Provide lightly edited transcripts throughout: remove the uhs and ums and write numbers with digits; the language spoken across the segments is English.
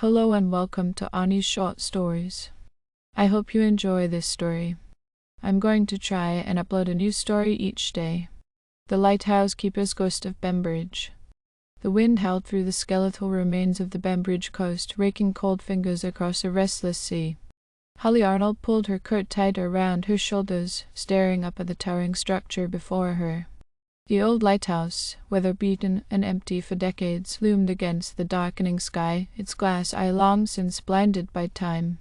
Hello and welcome to Ani's Short Stories. I hope you enjoy this story. I'm going to try and upload a new story each day. The Lighthouse Keeper's Ghost of Bembridge. The wind howled through the skeletal remains of the Bembridge coast, raking cold fingers across a restless sea. Holly Arnold pulled her coat tighter round her shoulders, staring up at the towering structure before her. The old lighthouse, weather-beaten and empty for decades, loomed against the darkening sky, its glass eye long since blinded by time.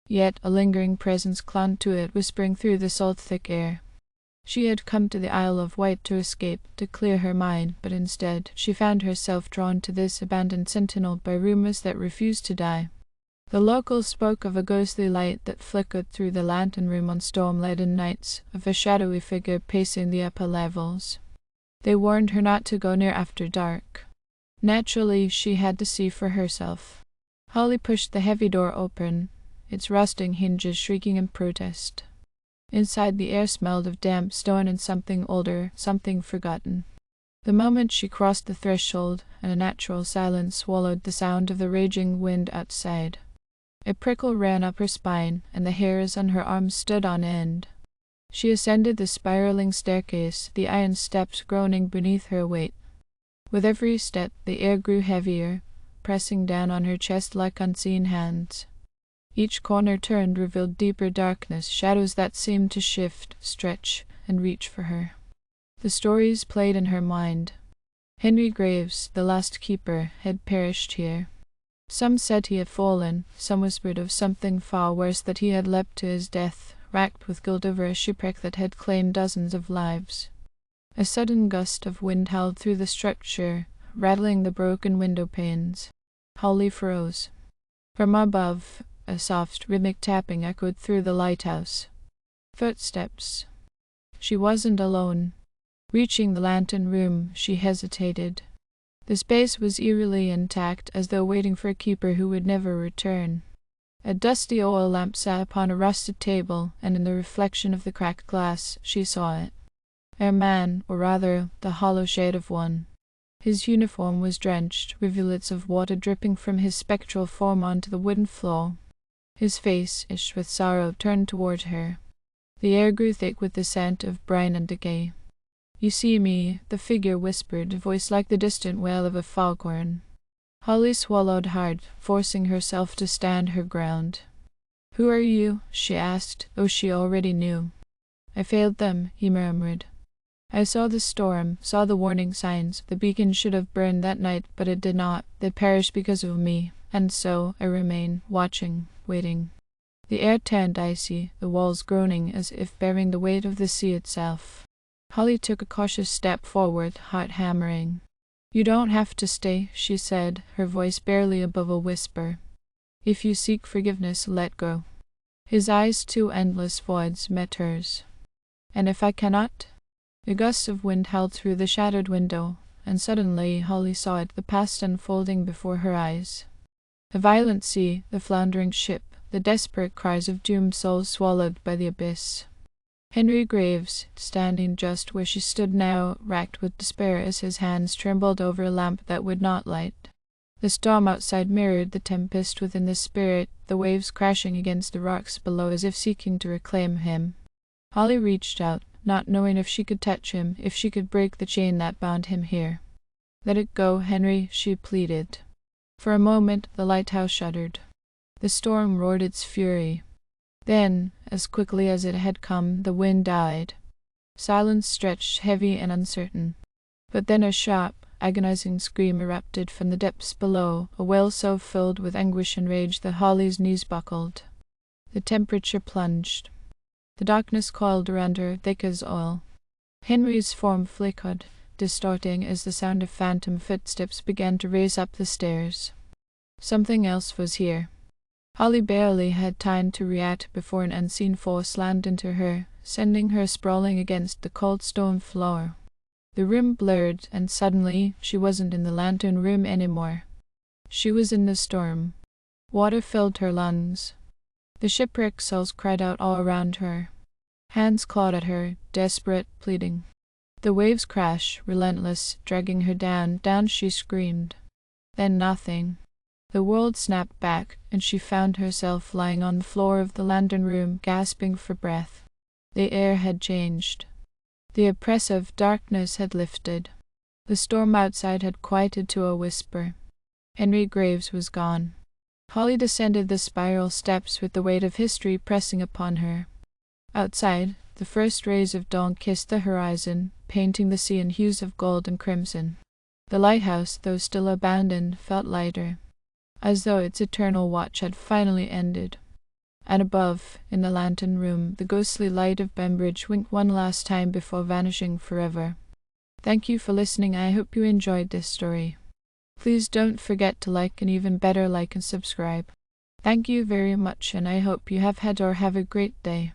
Yet a lingering presence clung to it, whispering through the salt-thick air. She had come to the Isle of Wight to escape, to clear her mind, but instead she found herself drawn to this abandoned sentinel by rumors that refused to die. The locals spoke of a ghostly light that flickered through the lantern room on storm-laden nights, of a shadowy figure pacing the upper levels. They warned her not to go near after dark. Naturally, she had to see for herself. Holly pushed the heavy door open, its rusting hinges shrieking in protest. Inside, the air smelled of damp stone and something older, something forgotten. The moment she crossed the threshold, an unnatural silence swallowed the sound of the raging wind outside. A prickle ran up her spine, and the hairs on her arms stood on end. She ascended the spiraling staircase, the iron steps groaning beneath her weight. With every step, the air grew heavier, pressing down on her chest like unseen hands. Each corner turned revealed deeper darkness, shadows that seemed to shift, stretch, and reach for her. The stories played in her mind. Henry Graves, the last keeper, had perished here. Some said he had fallen, some whispered of something far worse, that he had leapt to his death, racked with guilt over a shipwreck that had claimed dozens of lives. A sudden gust of wind howled through the structure, rattling the broken window panes. Holly froze. From above, a soft, rhythmic tapping echoed through the lighthouse. Footsteps. She wasn't alone. Reaching the lantern room, she hesitated. The space was eerily intact, as though waiting for a keeper who would never return. A dusty oil lamp sat upon a rusted table, and in the reflection of the cracked glass she saw it. A man, or rather the hollow shade of one. His uniform was drenched, rivulets of water dripping from his spectral form onto the wooden floor. His face, itched with sorrow, turned toward her. The air grew thick with the scent of brine and decay. "You see me," the figure whispered, a voice like the distant wail of a foghorn. Holly swallowed hard, forcing herself to stand her ground. "Who are you?" she asked, though she already knew. "I failed them," he murmured. "I saw the storm, saw the warning signs. The beacon should have burned that night, but it did not. They perished because of me, and so I remain, watching, waiting." The air turned icy, the walls groaning as if bearing the weight of the sea itself. Holly took a cautious step forward, heart hammering. "You don't have to stay," she said, her voice barely above a whisper. "If you seek forgiveness, let go." His eyes, two endless voids, met hers. "And if I cannot?" A gust of wind howled through the shattered window, and suddenly Holly saw it, the past unfolding before her eyes. A violent sea, the floundering ship, the desperate cries of doomed souls swallowed by the abyss. Henry Graves, standing just where she stood now, racked with despair as his hands trembled over a lamp that would not light. The storm outside mirrored the tempest within the spirit, the waves crashing against the rocks below as if seeking to reclaim him. Holly reached out, not knowing if she could touch him, if she could break the chain that bound him here. "Let it go, Henry," she pleaded. For a moment the lighthouse shuddered. The storm roared its fury. Then, as quickly as it had come, the wind died. Silence stretched heavy and uncertain. But then a sharp, agonizing scream erupted from the depths below, a wail so filled with anguish and rage that Holly's knees buckled. The temperature plunged. The darkness coiled around her, thick as oil. Henry's form flickered, distorting as the sound of phantom footsteps began to race up the stairs. Something else was here. Holly barely had time to react before an unseen force slammed into her, sending her sprawling against the cold stone floor. The room blurred, and suddenly she wasn't in the lantern room anymore. She was in the storm. Water filled her lungs. The shipwreck souls cried out all around her. Hands clawed at her, desperate, pleading. The waves crashed, relentless, dragging her down, down she screamed. Then nothing. The world snapped back, and she found herself lying on the floor of the lantern room, gasping for breath. The air had changed. The oppressive darkness had lifted. The storm outside had quieted to a whisper. Henry Graves was gone. Holly descended the spiral steps with the weight of history pressing upon her. Outside, the first rays of dawn kissed the horizon, painting the sea in hues of gold and crimson. The lighthouse, though still abandoned, felt lighter, as though its eternal watch had finally ended. And above, in the lantern room, the ghostly light of Bembridge winked one last time before vanishing forever. Thank you for listening. I hope you enjoyed this story. Please don't forget to like, and even better, like and subscribe. Thank you very much, and I hope you have had or have a great day.